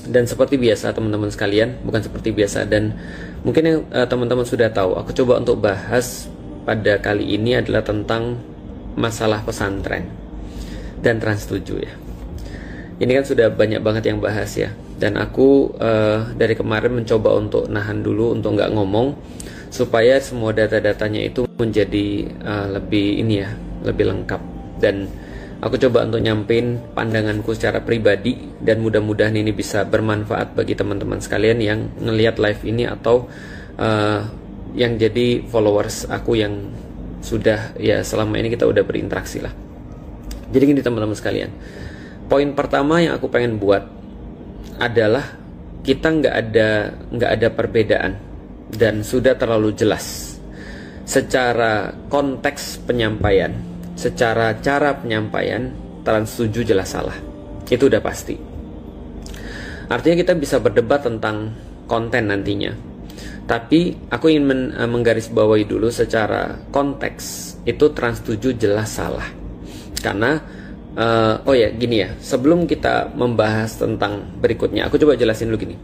Dan seperti biasa teman-teman sekalian, bukan seperti biasa, dan mungkin yang teman-teman sudah tahu, aku coba untuk bahas pada kali ini adalah tentang masalah pesantren dan Trans 7 ya. Ini kan sudah banyak banget yang bahas ya, dan aku dari kemarin mencoba untuk nahan dulu untuk nggak ngomong supaya semua data-datanya itu menjadi lebih ini ya, lebih lengkap, dan aku coba untuk nyampein pandanganku secara pribadi, dan mudah-mudahan ini bisa bermanfaat bagi teman-teman sekalian yang ngelihat live ini atau yang jadi followers aku yang sudah ya selama ini kita udah berinteraksi lah. Jadi gini teman-teman sekalian, poin pertama yang aku pengen buat adalah kita nggak ada perbedaan dan sudah terlalu jelas secara konteks penyampaian. Secara cara penyampaian, Trans 7 jelas salah. Itu udah pasti. Artinya kita bisa berdebat tentang konten nantinya. Tapi aku ingin menggarisbawahi dulu secara konteks, itu Trans 7 jelas salah. Karena, oh ya gini ya, sebelum kita membahas tentang berikutnya, aku coba jelasin dulu gini.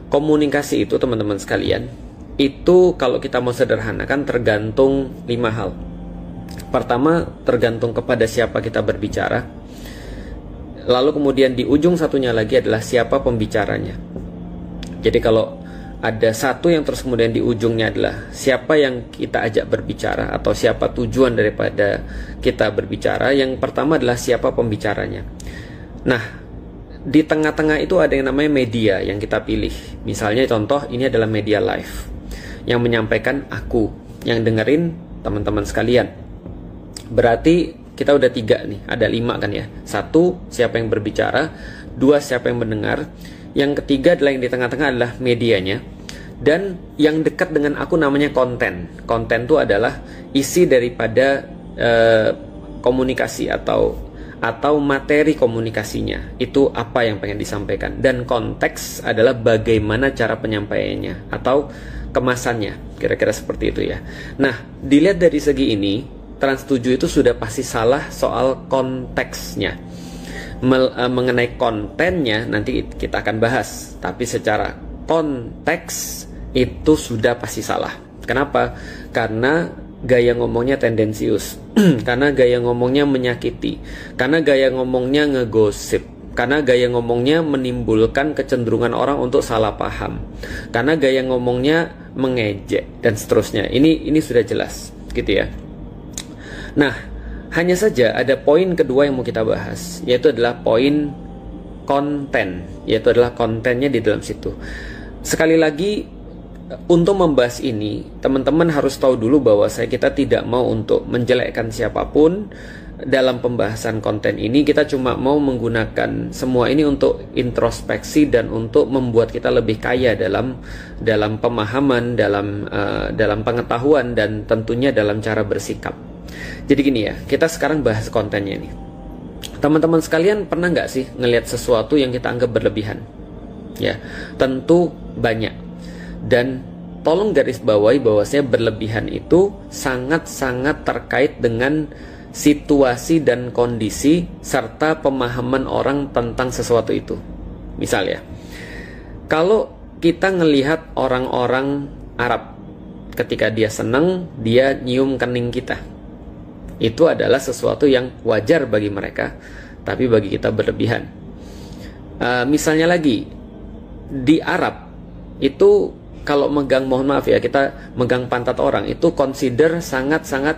Komunikasi itu teman-teman sekalian, itu kalau kita mau sederhanakan tergantung 5 hal. Pertama, tergantung kepada siapa kita berbicara. Lalu kemudian di ujung satunya lagi adalah siapa pembicaranya. Jadi kalau ada satu yang terus kemudian di ujungnya adalah siapa yang kita ajak berbicara atau siapa tujuan daripada kita berbicara, yang pertama adalah siapa pembicaranya. Nah, di tengah-tengah itu ada yang namanya media yang kita pilih. Misalnya contoh, ini adalah media live yang menyampaikan aku, yang dengerin teman-teman sekalian. Berarti kita udah 3 nih, ada 5 kan ya. 1, siapa yang berbicara. 2, siapa yang mendengar. Yang ketiga adalah yang di tengah-tengah adalah medianya. Dan yang dekat dengan aku namanya konten. Konten itu adalah isi daripada komunikasi atau materi komunikasinya. Itu apa yang pengen disampaikan. Dan konteks adalah bagaimana cara penyampaiannya atau kemasannya. Kira-kira seperti itu ya. Nah, dilihat dari segi ini, Trans 7 itu sudah pasti salah soal konteksnya. Mengenai kontennya nanti kita akan bahas, tapi secara konteks itu sudah pasti salah. Kenapa? Karena gaya ngomongnya tendensius, karena gaya ngomongnya menyakiti, karena gaya ngomongnya ngegosip, karena gaya ngomongnya menimbulkan kecenderungan orang untuk salah paham, karena gaya ngomongnya mengejek dan seterusnya. Ini sudah jelas gitu ya. Nah, hanya saja ada poin kedua yang mau kita bahas, yaitu adalah poin konten, yaitu adalah kontennya di dalam situ. Sekali lagi, untuk membahas ini, teman-teman harus tahu dulu bahwa kita tidak mau untuk menjelekkan siapapun dalam pembahasan konten ini. Kita cuma mau menggunakan semua ini untuk introspeksi dan untuk membuat kita lebih kaya dalam pemahaman, dalam pengetahuan, dan tentunya dalam cara bersikap. Jadi gini ya, kita sekarang bahas kontennya nih. Teman-teman sekalian pernah nggak sih ngelihat sesuatu yang kita anggap berlebihan? Ya, tentu banyak. Dan tolong garis bawahi bahwasanya berlebihan itu sangat-sangat terkait dengan situasi dan kondisi serta pemahaman orang tentang sesuatu itu. Misal ya, kalau kita ngelihat orang-orang Arab, ketika dia senang, dia nyium kening kita. Itu adalah sesuatu yang wajar bagi mereka, tapi bagi kita berlebihan. Misalnya lagi, di Arab itu kalau megang, mohon maaf ya, kita megang pantat orang itu consider sangat-sangat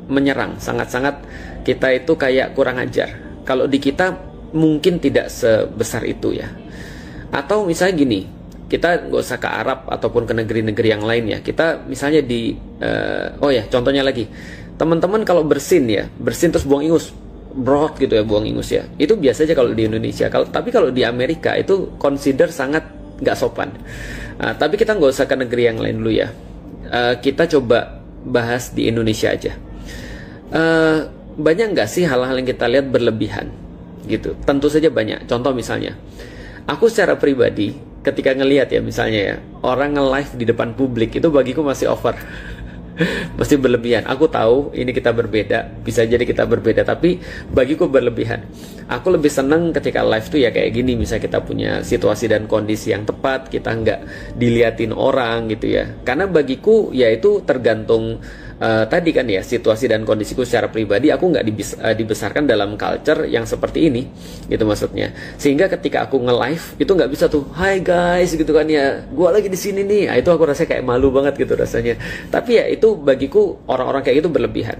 menyerang, sangat-sangat kita itu kayak kurang ajar. Kalau di kita mungkin tidak sebesar itu ya. Atau misalnya gini, kita nggak usah ke Arab ataupun ke negeri-negeri yang lain ya. Kita misalnya di, oh ya, contohnya lagi, teman-teman kalau bersin ya, bersin terus buang ingus, brot gitu ya, buang ingus ya. Itu biasa aja kalau di Indonesia. Tapi kalau di Amerika itu consider sangat nggak sopan. Tapi kita nggak usah ke negeri yang lain dulu ya. Kita coba bahas di Indonesia aja. Banyak nggak sih hal-hal yang kita lihat berlebihan gitu? Tentu saja banyak. Contoh misalnya, aku secara pribadi ketika ngelihat ya, misalnya ya, orang nge-live di depan publik itu bagiku masih over. Mesti berlebihan. Aku tahu ini kita berbeda, bisa jadi kita berbeda, tapi bagiku berlebihan. Aku lebih seneng ketika live tuh ya kayak gini, misalnya kita punya situasi dan kondisi yang tepat, kita nggak diliatin orang gitu ya. Karena bagiku ya itu tergantung tadi kan ya, situasi dan kondisiku secara pribadi. Aku nggak dibesarkan dalam culture yang seperti ini gitu maksudnya, sehingga ketika aku nge-live itu nggak bisa tuh hai guys gitu kan ya, gua lagi di sini nih. Nah, itu aku rasanya kayak malu banget gitu rasanya. Tapi ya itu bagiku orang-orang kayak gitu berlebihan.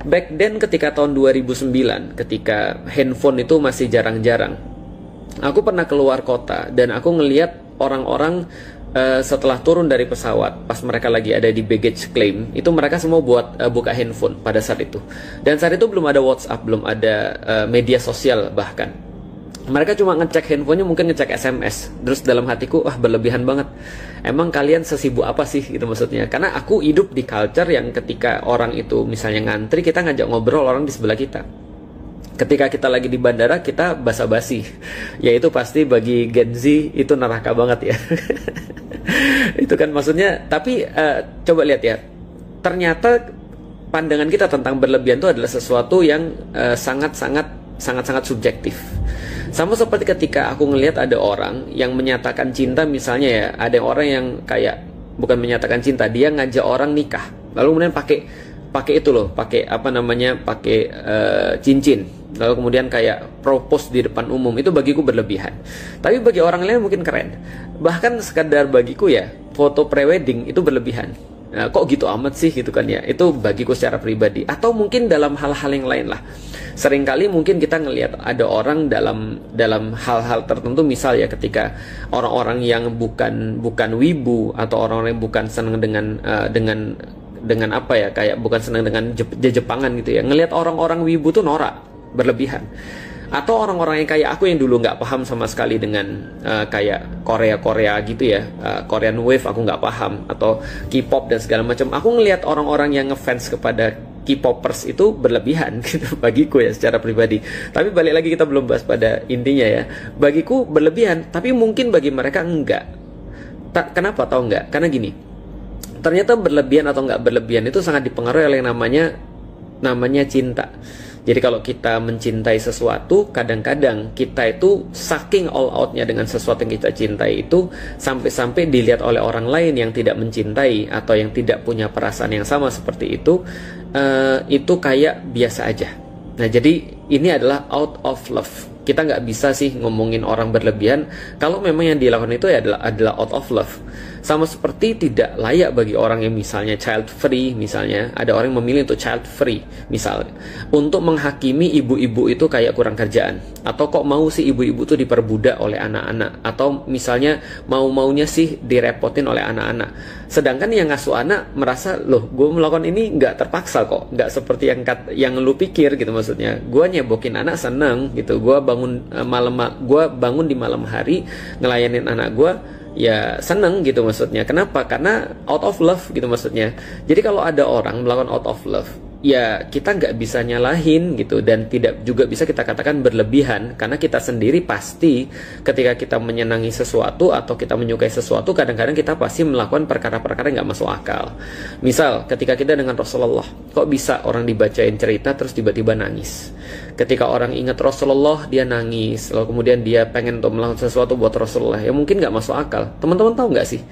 Back then ketika tahun 2009, ketika handphone itu masih jarang-jarang, aku pernah keluar kota dan aku ngelihat orang-orang setelah turun dari pesawat, pas mereka lagi ada di baggage claim, itu mereka semua buka handphone pada saat itu. Dan saat itu belum ada WhatsApp, belum ada media sosial bahkan. Mereka cuma ngecek handphonenya, mungkin ngecek SMS. Terus dalam hatiku, berlebihan banget. Emang kalian sesibuk apa sih gitu maksudnya? Karena aku hidup di culture yang ketika orang itu misalnya ngantri, kita ngajak ngobrol orang di sebelah kita. Ketika kita lagi di bandara, kita basa-basi. Ya itu pasti bagi Gen Z itu neraka banget ya. Itu kan maksudnya. Tapi coba lihat ya, ternyata pandangan kita tentang berlebihan itu adalah sesuatu yang sangat-sangat subjektif. Sama seperti ketika aku ngelihat ada orang yang menyatakan cinta, misalnya ya, ada orang yang kayak bukan menyatakan cinta, dia ngajak orang nikah, lalu kemudian pakai itu loh, pakai cincin, lalu kemudian kayak propose di depan umum. Itu bagiku berlebihan. Tapi bagi orang lain mungkin keren. Bahkan sekadar bagiku ya, foto prewedding itu berlebihan. Nah, kok gitu amat sih gitu kan ya. Itu bagiku secara pribadi. Atau mungkin dalam hal-hal yang lain lah. Seringkali mungkin kita ngelihat ada orang dalam hal-hal tertentu, misal ya ketika orang-orang yang bukan wibu atau orang-orang yang bukan senang dengan apa ya, kayak bukan senang dengan Jepangan gitu ya, ngelihat orang-orang wibu tuh norak, berlebihan. Atau orang-orang yang kayak aku yang dulu nggak paham sama sekali dengan kayak Korea gitu ya, Korean Wave aku nggak paham, atau K-pop dan segala macam. Aku ngelihat orang-orang yang ngefans kepada K-popers itu berlebihan gitu bagiku ya secara pribadi. Tapi balik lagi, kita belum bahas pada intinya ya. Bagiku berlebihan, tapi mungkin bagi mereka enggak. Kenapa tahu enggak? Karena gini, ternyata berlebihan atau enggak berlebihan itu sangat dipengaruhi oleh yang namanya cinta. Jadi kalau kita mencintai sesuatu, kadang-kadang kita itu saking all outnya dengan sesuatu yang kita cintai itu, sampai-sampai dilihat oleh orang lain yang tidak mencintai atau yang tidak punya perasaan yang sama seperti itu kayak biasa aja. Nah, jadi ini adalah out of love. Kita nggak bisa sih ngomongin orang berlebihan kalau memang yang dilakukan itu adalah out of love. Sama seperti tidak layak bagi orang yang misalnya child free, misalnya ada orang yang memilih untuk child free misalnya, untuk menghakimi ibu-ibu itu kayak kurang kerjaan, atau kok mau sih ibu-ibu itu diperbudak oleh anak-anak, atau misalnya mau-maunya sih direpotin oleh anak-anak. Sedangkan yang ngasuh anak merasa, loh gue melakukan ini nggak terpaksa kok, nggak seperti yang lu pikir gitu maksudnya. Gue nyebokin anak seneng gitu, gue bangun di malam hari ngelayanin anak gue, ya seneng gitu maksudnya. Kenapa? Karena out of love gitu maksudnya. Jadi kalau ada orang melakukan out of love, ya kita nggak bisa nyalahin gitu, dan tidak juga bisa kita katakan berlebihan, karena kita sendiri pasti ketika kita menyenangi sesuatu atau kita menyukai sesuatu, kadang-kadang kita pasti melakukan perkara-perkara yang nggak masuk akal. Misal ketika kita dengan Rasulullah, kok bisa orang dibacain cerita terus tiba-tiba nangis? Ketika orang ingat Rasulullah, dia nangis, lalu kemudian dia pengen untuk melakukan sesuatu buat Rasulullah, ya mungkin nggak masuk akal. Teman-teman tahu nggak sih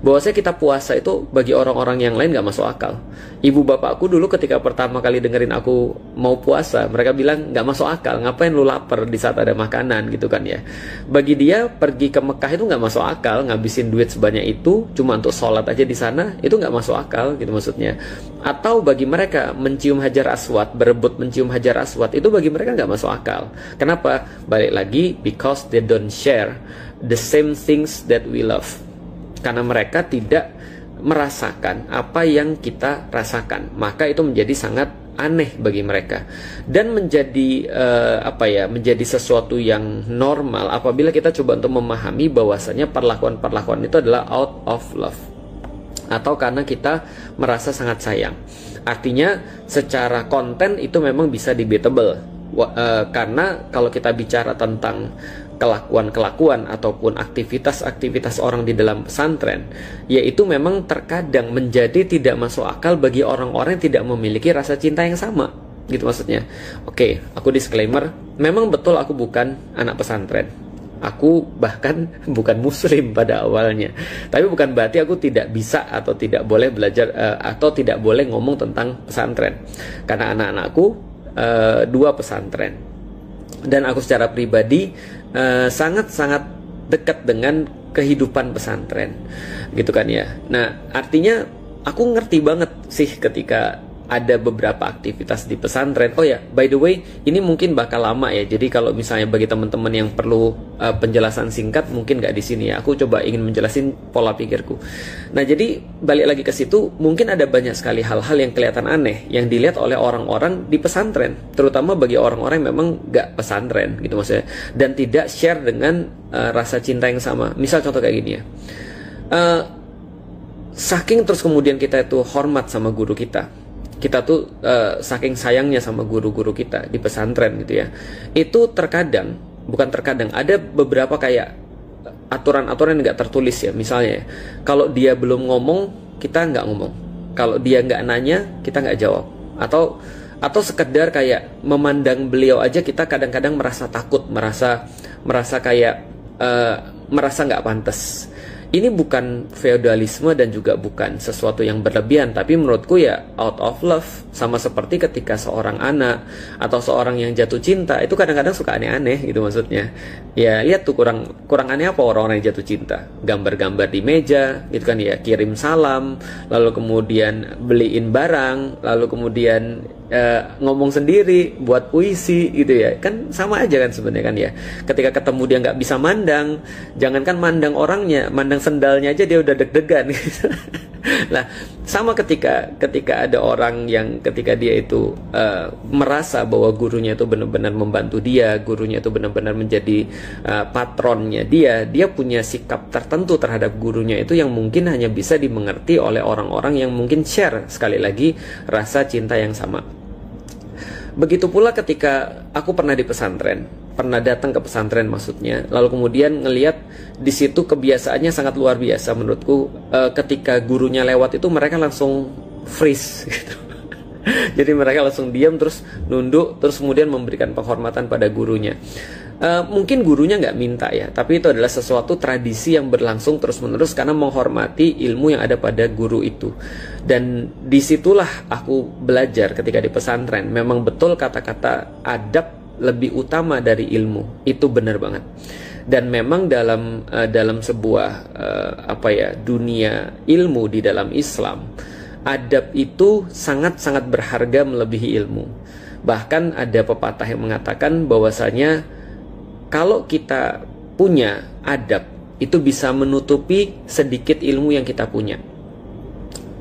bahwasanya kita puasa itu bagi orang-orang yang lain nggak masuk akal. Ibu bapakku dulu ketika pertama kali dengerin aku mau puasa, mereka bilang nggak masuk akal, ngapain lu lapar di saat ada makanan gitu kan ya. Bagi dia pergi ke Mekah itu nggak masuk akal, ngabisin duit sebanyak itu cuma untuk sholat aja di sana, itu nggak masuk akal gitu maksudnya. Atau bagi mereka mencium hajar aswad, berebut mencium hajar aswad, itu bagi mereka nggak masuk akal. Kenapa? Balik lagi, because they don't share the same things that we love. Karena mereka tidak merasakan apa yang kita rasakan, maka itu menjadi sangat aneh bagi mereka, dan menjadi menjadi sesuatu yang normal apabila kita coba untuk memahami bahwasanya perlakuan itu adalah out of love, atau karena kita merasa sangat sayang. Artinya secara konten itu memang bisa debatable, karena kalau kita bicara tentang kelakuan-kelakuan ataupun aktivitas-aktivitas orang di dalam pesantren, yaitu memang terkadang menjadi tidak masuk akal bagi orang-orang yang tidak memiliki rasa cinta yang sama, gitu maksudnya. Oke, aku disclaimer, memang betul aku bukan anak pesantren. Aku bahkan bukan muslim pada awalnya. Tapi bukan berarti aku tidak bisa atau tidak boleh belajar atau tidak boleh ngomong tentang pesantren. Karena anak-anakku 2 pesantren. Dan aku secara pribadi sangat-sangat dekat dengan kehidupan pesantren, gitu kan ya. Nah, artinya aku ngerti banget sih ketika ada beberapa aktivitas di pesantren. Oh ya, by the way, ini mungkin bakal lama ya. Jadi kalau misalnya bagi teman-teman yang perlu penjelasan singkat, mungkin nggak di sini ya. Aku coba ingin menjelasin pola pikirku. Nah, jadi balik lagi ke situ, mungkin ada banyak sekali hal-hal yang kelihatan aneh yang dilihat oleh orang-orang di pesantren, terutama bagi orang-orang yang memang nggak pesantren, gitu maksudnya, dan tidak share dengan rasa cinta yang sama. Misal contoh kayak gini ya. Saking terus kemudian kita itu hormat sama guru kita tuh saking sayangnya sama guru-guru kita di pesantren gitu ya, itu terkadang, bukan terkadang, ada beberapa kayak aturan-aturan yang nggak tertulis ya. Misalnya kalau dia belum ngomong, kita nggak ngomong. Kalau dia nggak nanya, kita nggak jawab. Atau sekedar kayak memandang beliau aja kita kadang-kadang merasa takut, merasa kayak merasa nggak pantas. Ini bukan feodalisme dan juga bukan sesuatu yang berlebihan, tapi menurutku ya out of love. Sama seperti ketika seorang anak atau seorang yang jatuh cinta itu kadang-kadang suka aneh-aneh gitu maksudnya. Ya lihat tuh kurang aneh apa orang-orang yang jatuh cinta, gambar-gambar di meja gitu kan ya, kirim salam, lalu kemudian beliin barang, lalu kemudian ngomong sendiri, buat puisi gitu ya. Kan sama aja kan sebenarnya kan ya. Ketika ketemu dia nggak bisa mandang, jangankan mandang orangnya, mandang sendalnya aja dia udah deg-degan gitu. Nah, sama ketika ada orang yang ketika dia itu merasa bahwa gurunya itu benar-benar membantu dia, gurunya itu benar-benar menjadi patronnya dia punya sikap tertentu terhadap gurunya itu yang mungkin hanya bisa dimengerti oleh orang-orang yang mungkin share sekali lagi rasa cinta yang sama. Begitu pula ketika aku pernah di pesantren, pernah datang ke pesantren maksudnya, lalu kemudian ngelihat di situ kebiasaannya sangat luar biasa menurutku. Ketika gurunya lewat itu mereka langsung freeze gitu. Jadi mereka langsung diam, terus nunduk, terus kemudian memberikan penghormatan pada gurunya. Mungkin gurunya nggak minta ya, tapi itu adalah sesuatu tradisi yang berlangsung terus-menerus karena menghormati ilmu yang ada pada guru itu. Dan disitulah aku belajar ketika di pesantren. Memang betul kata-kata adab lebih utama dari ilmu. Itu benar banget. Dan memang dalam sebuah dunia ilmu di dalam Islam, adab itu sangat-sangat berharga melebihi ilmu. Bahkan ada pepatah yang mengatakan bahwasanya kalau kita punya adab, itu bisa menutupi sedikit ilmu yang kita punya.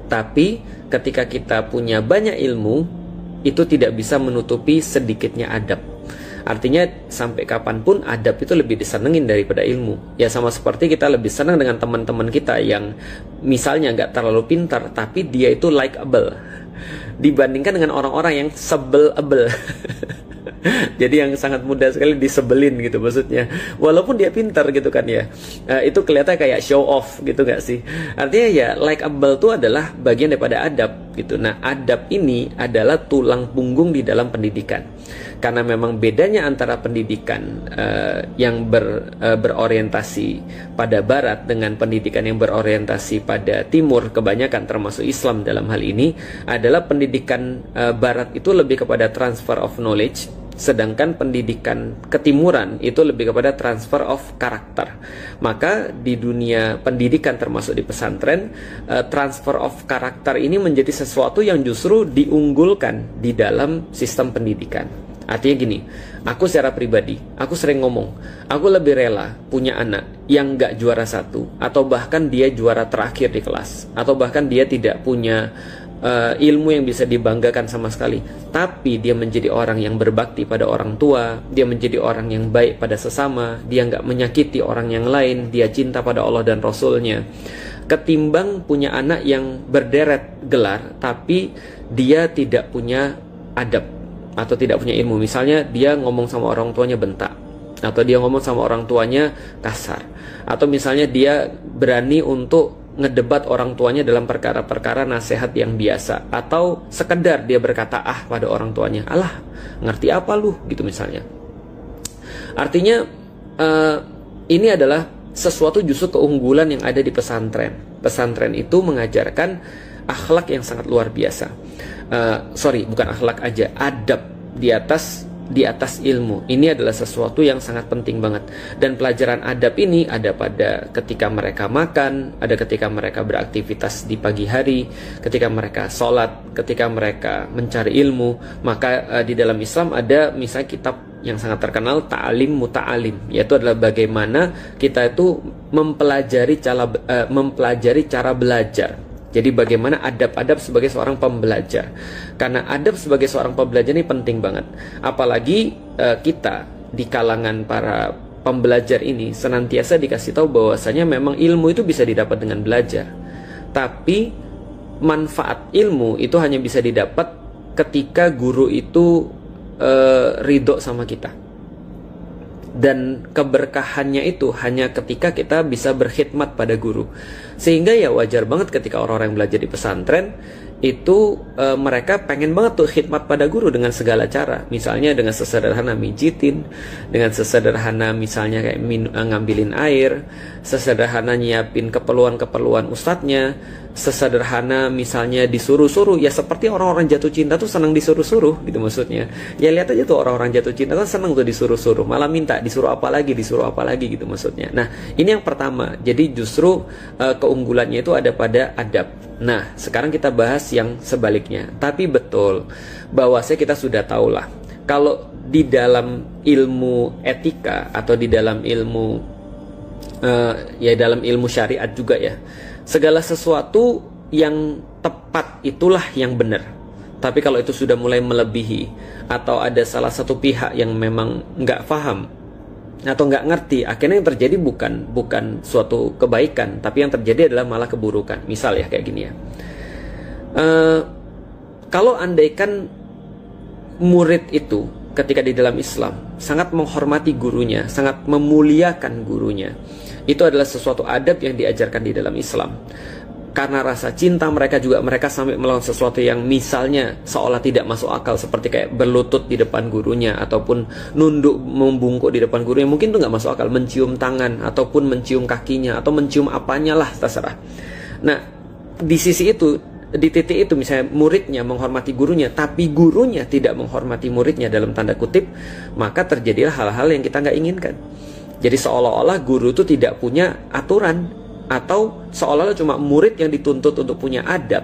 Tapi ketika kita punya banyak ilmu, itu tidak bisa menutupi sedikitnya adab. Artinya sampai kapanpun adab itu lebih disenengin daripada ilmu. Ya sama seperti kita lebih senang dengan teman-teman kita yang misalnya nggak terlalu pintar, tapi dia itu likeable, dibandingkan dengan orang-orang yang sebelable. Jadi yang sangat mudah sekali disebelin gitu maksudnya, walaupun dia pintar gitu kan ya. Itu kelihatan kayak show off gitu gak sih? Artinya ya likeable itu adalah bagian daripada adab gitu. Nah adab ini adalah tulang punggung di dalam pendidikan. Karena memang bedanya antara pendidikan yang berorientasi pada barat dengan pendidikan yang berorientasi pada timur, kebanyakan termasuk Islam dalam hal ini, adalah pendidikan barat itu lebih kepada transfer of knowledge, sedangkan pendidikan ketimuran itu lebih kepada transfer of karakter. Maka di dunia pendidikan termasuk di pesantren, transfer of karakter ini menjadi sesuatu yang justru diunggulkan di dalam sistem pendidikan. Artinya gini, aku secara pribadi, aku sering ngomong, aku lebih rela punya anak yang gak juara satu, atau bahkan dia juara terakhir di kelas, atau bahkan dia tidak punya ilmu yang bisa dibanggakan sama sekali, tapi dia menjadi orang yang berbakti pada orang tua, dia menjadi orang yang baik pada sesama, dia gak menyakiti orang yang lain, dia cinta pada Allah dan Rasulnya, ketimbang punya anak yang berderet gelar, tapi dia tidak punya adab atau tidak punya ilmu. Misalnya dia ngomong sama orang tuanya bentak, atau dia ngomong sama orang tuanya kasar, atau misalnya dia berani untuk ngedebat orang tuanya dalam perkara-perkara nasihat yang biasa, atau sekedar dia berkata pada orang tuanya, alah ngerti apa lu gitu misalnya. Artinya ini adalah sesuatu justru keunggulan yang ada di pesantren. Pesantren itu mengajarkan akhlak yang sangat luar biasa. Bukan akhlak aja, adab di atas ilmu. Ini adalah sesuatu yang sangat penting banget. Dan pelajaran adab ini ada pada ketika mereka makan, ada ketika mereka beraktivitas di pagi hari, ketika mereka sholat, ketika mereka mencari ilmu. Maka di dalam Islam ada misalnya kitab yang sangat terkenal, Ta'alim Muta'alim, yaitu adalah bagaimana kita itu mempelajari cara belajar. Jadi bagaimana adab-adab sebagai seorang pembelajar. Karena adab sebagai seorang pembelajar ini penting banget. Apalagi kita di kalangan para pembelajar ini senantiasa dikasih tahu bahwasanya memang ilmu itu bisa didapat dengan belajar. Tapi manfaat ilmu itu hanya bisa didapat ketika guru itu ridho sama kita. Dan keberkahannya itu hanya ketika kita bisa berkhidmat pada guru. Sehingga ya wajar banget ketika orang-orang yang belajar di pesantren itu mereka pengen banget tuh khidmat pada guru dengan segala cara. Misalnya dengan sesederhana mijitin, dengan sesederhana misalnya kayak ngambilin air, sesederhana nyiapin keperluan-keperluan ustadznya, sesederhana misalnya disuruh-suruh. Ya seperti orang-orang jatuh cinta tuh senang disuruh-suruh gitu maksudnya. Ya lihat aja tuh orang-orang jatuh cinta kan senang tuh disuruh-suruh, malah minta disuruh apa lagi gitu maksudnya. Nah ini yang pertama. Jadi justru keunggulannya itu ada pada adab. Nah sekarang kita bahas yang sebaliknya. Tapi betul bahwasanya kita sudah tahu lah, kalau di dalam ilmu etika atau di dalam ilmu dalam ilmu syariat juga ya, segala sesuatu yang tepat itulah yang benar. Tapi kalau itu sudah mulai melebihi, atau ada salah satu pihak yang memang nggak paham atau nggak ngerti, akhirnya yang terjadi bukan suatu kebaikan, tapi yang terjadi adalah malah keburukan. Misal ya kayak gini ya, kalau andaikan murid itu ketika di dalam Islam sangat menghormati gurunya, sangat memuliakan gurunya, itu adalah sesuatu adab yang diajarkan di dalam Islam. Karena rasa cinta mereka juga, mereka sampai melakukan sesuatu yang misalnya seolah tidak masuk akal, seperti kayak berlutut di depan gurunya, ataupun nunduk membungkuk di depan gurunya. Mungkin itu nggak masuk akal, mencium tangan, ataupun mencium kakinya, atau mencium apanya lah, terserah. Nah, di sisi itu, di titik itu misalnya muridnya menghormati gurunya, tapi gurunya tidak menghormati muridnya dalam tanda kutip, maka terjadilah hal-hal yang kita nggak inginkan. Jadi seolah-olah guru itu tidak punya aturan, atau seolah-olah cuma murid yang dituntut untuk punya adab,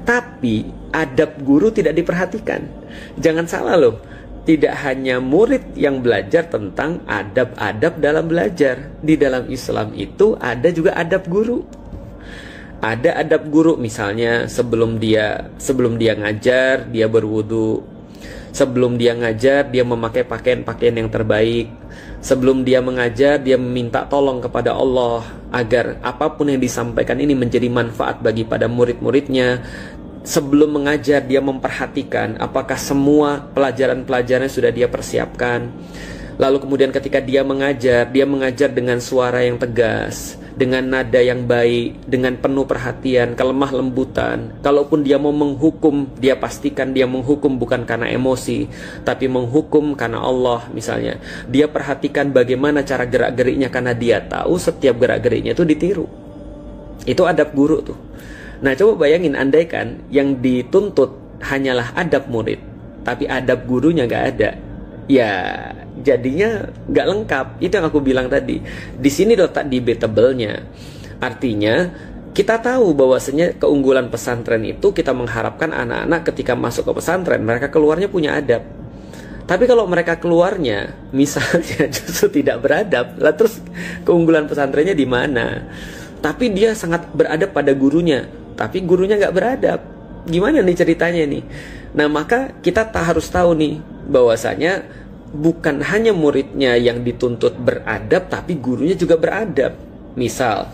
tapi adab guru tidak diperhatikan. Jangan salah loh, tidak hanya murid yang belajar tentang adab-adab dalam belajar. Di dalam Islam itu ada juga adab guru. Ada adab guru, misalnya sebelum dia ngajar dia berwudu, sebelum dia ngajar dia memakai pakaian yang terbaik, sebelum dia mengajar dia meminta tolong kepada Allah agar apapun yang disampaikan ini menjadi manfaat bagi pada murid-muridnya. Sebelum mengajar dia memperhatikan apakah semua pelajaran-pelajarannya sudah dia persiapkan. Lalu kemudian ketika dia mengajar dengan suara yang tegas, dengan nada yang baik, dengan penuh perhatian, kelemah lembutan. Kalaupun dia mau menghukum, dia pastikan dia menghukum bukan karena emosi, tapi menghukum karena Allah misalnya. Dia perhatikan bagaimana cara gerak-geriknya, karena dia tahu setiap gerak-geriknya itu ditiru. Itu adab guru tuh. Nah coba bayangin, andaikan yang dituntut hanyalah adab murid, tapi adab gurunya nggak ada, ya jadinya nggak lengkap. Itu yang aku bilang tadi. Di sini letak debatable-nya. Artinya kita tahu bahwasanya keunggulan pesantren itu, kita mengharapkan anak-anak ketika masuk ke pesantren mereka keluarnya punya adab. Tapi kalau mereka keluarnya misalnya justru tidak beradab, lah terus keunggulan pesantrennya di mana? Tapi dia sangat beradab pada gurunya, tapi gurunya nggak beradab. Gimana nih ceritanya nih? Nah maka kita harus tahu nih bahwasanya bukan hanya muridnya yang dituntut beradab, tapi gurunya juga beradab. Misal,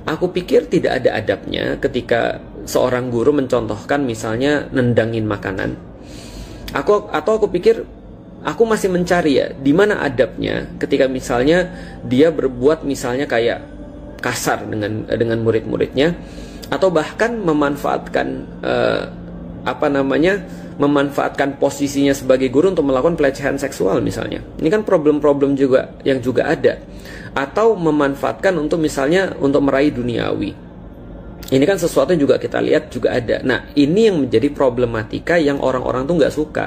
aku pikir tidak ada adabnya ketika seorang guru mencontohkan misalnya nendangin makanan. Aku pikir aku masih mencari ya, di mana adabnya ketika misalnya dia berbuat misalnya kayak kasar dengan murid-muridnya, atau bahkan memanfaatkan memanfaatkan posisinya sebagai guru untuk melakukan pelecehan seksual misalnya. Ini kan problem-problem juga yang juga ada. Atau memanfaatkan untuk misalnya untuk meraih duniawi. Ini kan sesuatu yang juga kita lihat juga ada. Nah, ini yang menjadi problematika yang orang-orang tuh nggak suka.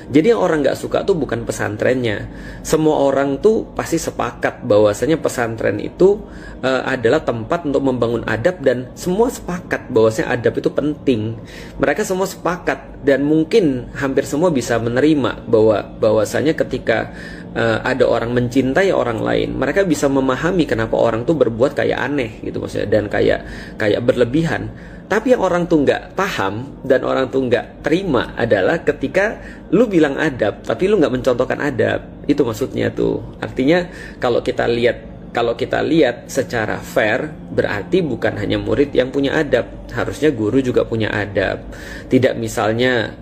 Jadi yang orang nggak suka tuh bukan pesantrennya. Semua orang tuh pasti sepakat bahwasanya pesantren itu adalah tempat untuk membangun adab, dan semua sepakat bahwasanya adab itu penting. Mereka semua sepakat, dan mungkin hampir semua bisa menerima bahwasanya ketika ada orang mencintai orang lain, mereka bisa memahami kenapa orang tuh berbuat kayak aneh gitu maksudnya, dan kayak berlebihan. Tapi yang orang tuh nggak paham dan orang tuh nggak terima adalah ketika lu bilang adab tapi lu nggak mencontohkan adab. Itu maksudnya tuh. Artinya kalau kita lihat secara fair, berarti bukan hanya murid yang punya adab, harusnya guru juga punya adab. Tidak misalnya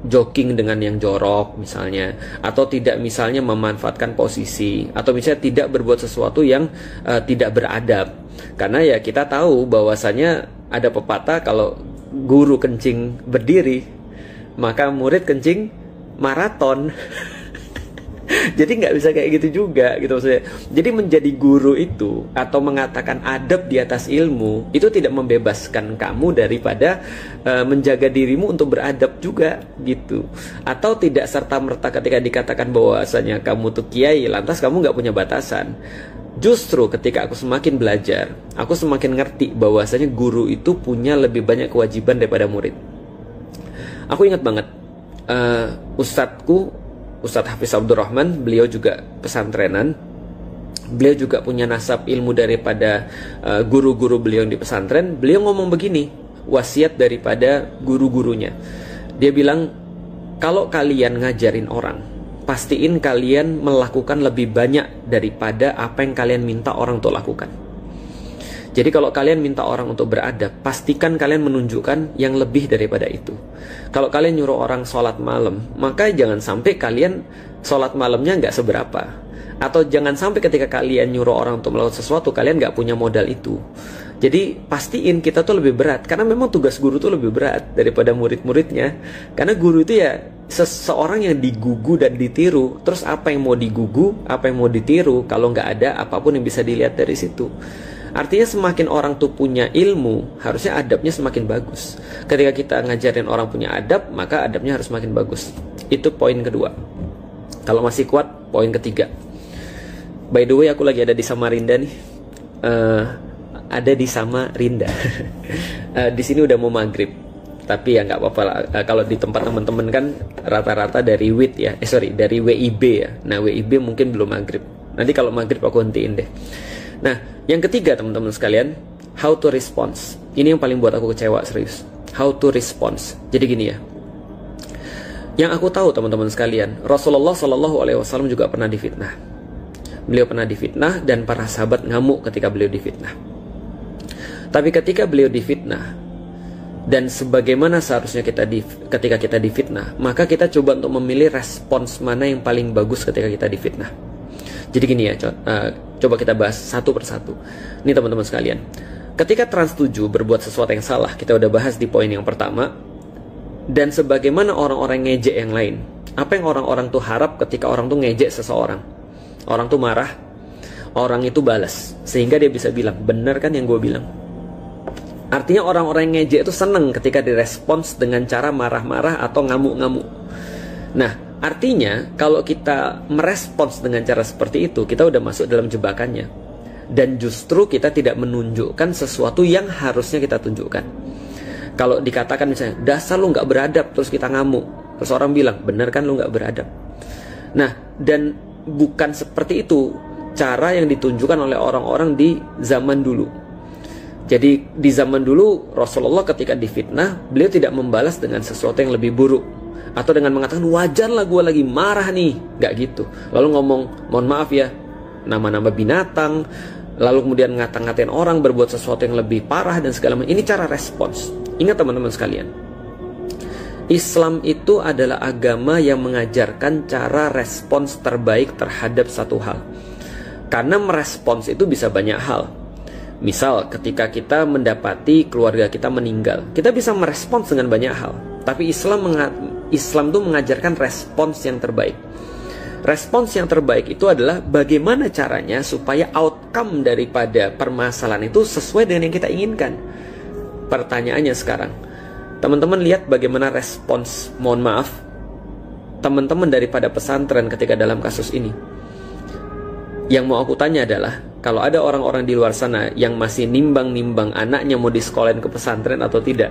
joking dengan yang jorok misalnya, atau tidak misalnya memanfaatkan posisi, atau misalnya tidak berbuat sesuatu yang tidak beradab. Karena ya kita tahu bahwasanya ada pepatah, kalau guru kencing berdiri, maka murid kencing maraton. Jadi nggak bisa kayak gitu juga gitu maksudnya. Jadi menjadi guru itu atau mengatakan adab di atas ilmu itu tidak membebaskan kamu daripada menjaga dirimu untuk beradab juga gitu. Atau tidak serta-merta ketika dikatakan bahwasanya kamu tuh kiai lantas kamu nggak punya batasan. Justru ketika aku semakin belajar, aku semakin ngerti bahwasanya guru itu punya lebih banyak kewajiban daripada murid. Aku ingat banget Ustadz Hafiz Abdurrahman, beliau juga pesantrenan. Beliau juga punya nasab ilmu daripada guru-guru beliau di pesantren. Beliau ngomong begini, wasiat daripada guru-gurunya. Dia bilang, kalau kalian ngajarin orang, pastiin kalian melakukan lebih banyak daripada apa yang kalian minta orang untuk lakukan. Jadi kalau kalian minta orang untuk beradab, pastikan kalian menunjukkan yang lebih daripada itu. Kalau kalian nyuruh orang sholat malam, maka jangan sampai kalian sholat malamnya nggak seberapa. Atau jangan sampai ketika kalian nyuruh orang untuk melakukan sesuatu, kalian nggak punya modal itu. Jadi pastiin kita tuh lebih berat, karena memang tugas guru tuh lebih berat daripada murid-muridnya. Karena guru itu ya seseorang yang digugu dan ditiru. Terus apa yang mau digugu, apa yang mau ditiru, kalau nggak ada apapun yang bisa dilihat dari situ. Artinya semakin orang tuh punya ilmu, harusnya adabnya semakin bagus. Ketika kita ngajarin orang punya adab, maka adabnya harus semakin bagus. Itu poin kedua. Kalau masih kuat, poin ketiga. By the way, aku lagi ada di Samarinda nih. Ada di Samarinda. Di sini udah mau maghrib. Tapi ya nggak apa-apa lah. Kalau di tempat teman-teman kan rata-rata dari WIB ya. Dari WIB ya. Nah, WIB mungkin belum maghrib. Nanti kalau maghrib aku hentiin deh. Nah, yang ketiga teman-teman sekalian, how to response. Ini yang paling buat aku kecewa serius. How to response. Jadi gini ya. Yang aku tahu teman-teman sekalian, Rasulullah SAW juga pernah difitnah. Beliau pernah difitnah dan para sahabat ngamuk ketika beliau difitnah. Tapi ketika beliau difitnah dan sebagaimana seharusnya ketika kita difitnah, maka kita coba untuk memilih respons mana yang paling bagus ketika kita difitnah. Jadi gini ya, coba kita bahas satu persatu. Ini teman-teman sekalian, ketika Trans 7 berbuat sesuatu yang salah, kita udah bahas di poin yang pertama. Dan sebagaimana orang-orang ngejek yang lain, apa yang orang-orang tuh harap ketika orang tuh ngejek seseorang? Orang tuh marah, orang itu balas, sehingga dia bisa bilang, bener kan yang gue bilang? Artinya orang-orang yang ngejek itu seneng ketika direspons dengan cara marah-marah atau ngamuk-ngamuk. Nah, artinya kalau kita merespons dengan cara seperti itu, kita udah masuk dalam jebakannya. Dan justru kita tidak menunjukkan sesuatu yang harusnya kita tunjukkan. Kalau dikatakan misalnya, dasar lu gak beradab, terus kita ngamuk, terus orang bilang, bener kan lu gak beradab. Nah, dan bukan seperti itu cara yang ditunjukkan oleh orang-orang di zaman dulu. Jadi di zaman dulu Rasulullah ketika difitnah, beliau tidak membalas dengan sesuatu yang lebih buruk, atau dengan mengatakan wajarlah gue lagi marah nih, gak gitu. Lalu ngomong mohon maaf ya, nama-nama binatang, lalu kemudian ngata-ngatain orang berbuat sesuatu yang lebih parah dan segala macam. Ini cara respons. Ingat teman-teman sekalian, Islam itu adalah agama yang mengajarkan cara respons terbaik terhadap satu hal. Karena merespons itu bisa banyak hal. Misal ketika kita mendapati keluarga kita meninggal, kita bisa merespons dengan banyak hal. Tapi Islam itu mengajarkan respons yang terbaik. Respons yang terbaik itu adalah bagaimana caranya supaya outcome daripada permasalahan itu sesuai dengan yang kita inginkan. Pertanyaannya sekarang, teman-teman lihat bagaimana respons, mohon maaf, teman-teman daripada pesantren ketika dalam kasus ini. Yang mau aku tanya adalah, kalau ada orang-orang di luar sana yang masih nimbang-nimbang anaknya mau disekolahin ke pesantren atau tidak,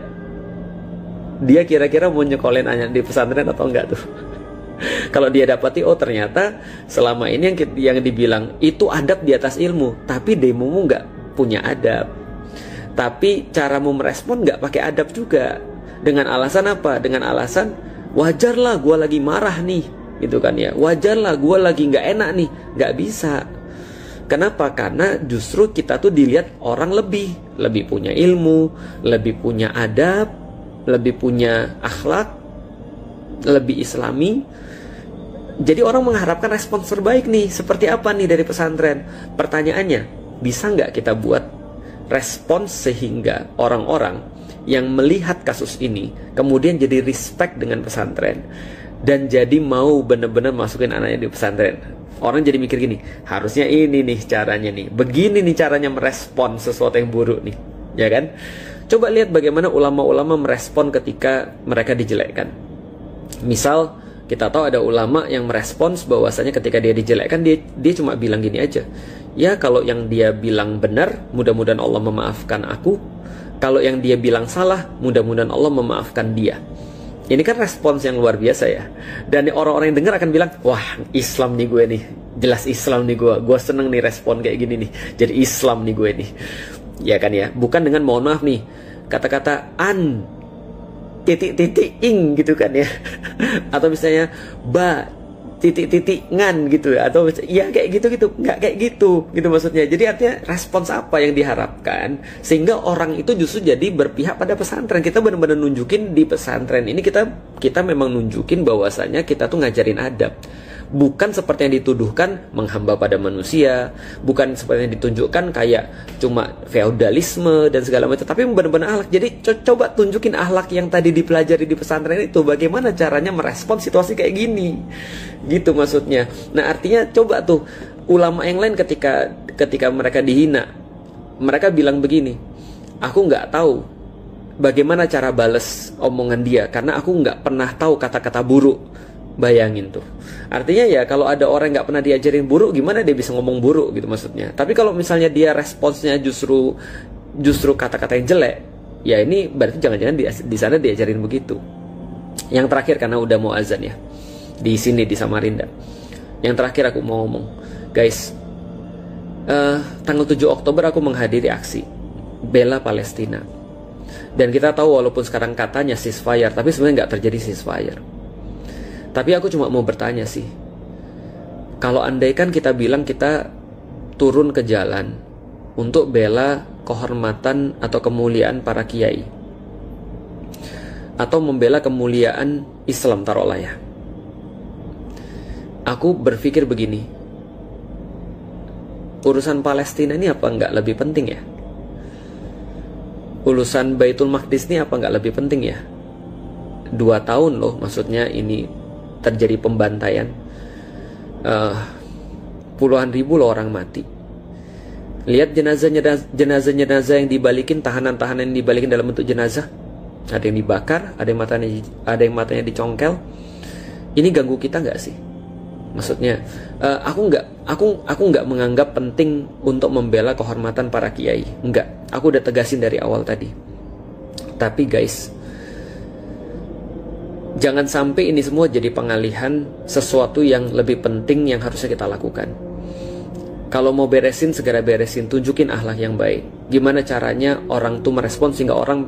dia kira-kira mau nyekolahin anak di pesantren atau enggak tuh? Kalau dia dapati, oh ternyata selama ini yang dibilang itu adab di atas ilmu, tapi demomu nggak punya adab. Tapi caramu merespon nggak pakai adab juga. Dengan alasan apa? Dengan alasan wajarlah gue lagi marah nih, gitu kan ya. Wajarlah gue lagi nggak enak nih. Nggak bisa. Kenapa? Karena justru kita tuh dilihat orang lebih punya ilmu, lebih punya adab, lebih punya akhlak, lebih islami. Jadi orang mengharapkan respons terbaik nih. Seperti apa nih dari pesantren? Pertanyaannya, bisa nggak kita buat respons sehingga orang-orang yang melihat kasus ini kemudian jadi respect dengan pesantren dan jadi mau benar-benar masukin anaknya di pesantren? Orang jadi mikir gini, harusnya ini nih caranya nih, begini nih caranya merespon sesuatu yang buruk nih, ya kan? Coba lihat bagaimana ulama-ulama merespon ketika mereka dijelekkan. Misal kita tahu ada ulama yang merespons bahwasanya ketika dia dijelekkan, dia cuma bilang gini aja, ya kalau yang dia bilang benar, mudah-mudahan Allah memaafkan aku. Kalau yang dia bilang salah, mudah-mudahan Allah memaafkan dia. Ini kan respons yang luar biasa ya. Dan orang-orang yang dengar akan bilang, wah Islam nih gue nih, jelas Islam nih gue seneng nih respon kayak gini nih, jadi Islam nih gue nih, ya kan ya. Bukan dengan mohon maaf nih, kata-kata an titik-titik ing gitu kan ya. Atau misalnya ba titik-titik ngan gitu ya, atau ya kayak gitu-gitu, nggak kayak gitu maksudnya. Jadi artinya respons apa yang diharapkan sehingga orang itu justru jadi berpihak pada pesantren. Kita benar-benar nunjukin di pesantren ini kita memang nunjukin bahwasanya kita tuh ngajarin adab. Bukan seperti yang dituduhkan menghamba pada manusia, bukan seperti yang ditunjukkan kayak cuma feodalisme dan segala macam, tapi benar-benar akhlak. Jadi coba tunjukin akhlak yang tadi dipelajari di pesantren itu, bagaimana caranya merespon situasi kayak gini, gitu maksudnya. Nah artinya coba tuh ulama yang lain ketika mereka dihina, mereka bilang begini, aku nggak tahu bagaimana cara bales omongan dia karena aku nggak pernah tahu kata-kata buruk. Bayangin tuh. Artinya ya kalau ada orang nggak pernah diajarin buruk, gimana dia bisa ngomong buruk gitu maksudnya. Tapi kalau misalnya dia responsnya justru kata-kata yang jelek, ya ini berarti jangan-jangan di sana diajarin begitu. Yang terakhir, karena udah mau azan ya di sini di Samarinda. Yang terakhir aku mau ngomong, guys, tanggal 7 Oktober aku menghadiri aksi bela Palestina. Dan kita tahu walaupun sekarang katanya ceasefire, tapi sebenarnya nggak terjadi ceasefire. Tapi aku cuma mau bertanya sih, kalau andaikan kita bilang kita turun ke jalan untuk bela kehormatan atau kemuliaan para kiai, atau membela kemuliaan Islam taruhlah ya, aku berpikir begini, urusan Palestina ini apa nggak lebih penting ya? Urusan Baitul Maqdis ini apa nggak lebih penting ya? 2 tahun loh, maksudnya ini terjadi pembantaian, puluhan ribu loh orang mati. Lihat jenazah yang dibalikin, tahanan-tahanan yang dibalikin dalam bentuk jenazah. Ada yang dibakar, ada yang matanya dicongkel. Ini ganggu kita nggak sih? Maksudnya, aku nggak menganggap penting untuk membela kehormatan para kiai. Enggak, aku udah tegasin dari awal tadi. Tapi guys, jangan sampai ini semua jadi pengalihan sesuatu yang lebih penting yang harusnya kita lakukan. Kalau mau beresin, segera beresin. Tunjukin akhlak yang baik. Gimana caranya orang tuh merespon sehingga orang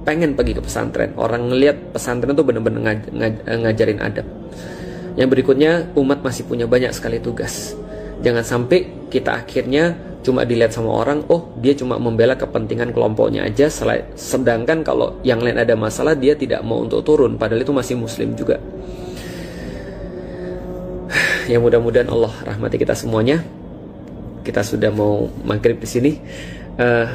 pengen pergi ke pesantren. Orang ngelihat pesantren tuh bener-bener ngajarin adab. Yang berikutnya, umat masih punya banyak sekali tugas. Jangan sampai kita akhirnya cuma dilihat sama orang, oh dia cuma membela kepentingan kelompoknya aja, sedangkan kalau yang lain ada masalah dia tidak mau untuk turun, padahal itu masih muslim juga. Ya mudah-mudahan Allah rahmati kita semuanya. Kita sudah mau maghrib di sini.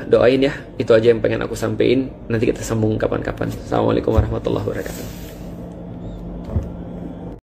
Doain ya, itu aja yang pengen aku sampaikan. Nanti kita sambung kapan-kapan. Assalamualaikum warahmatullahi wabarakatuh.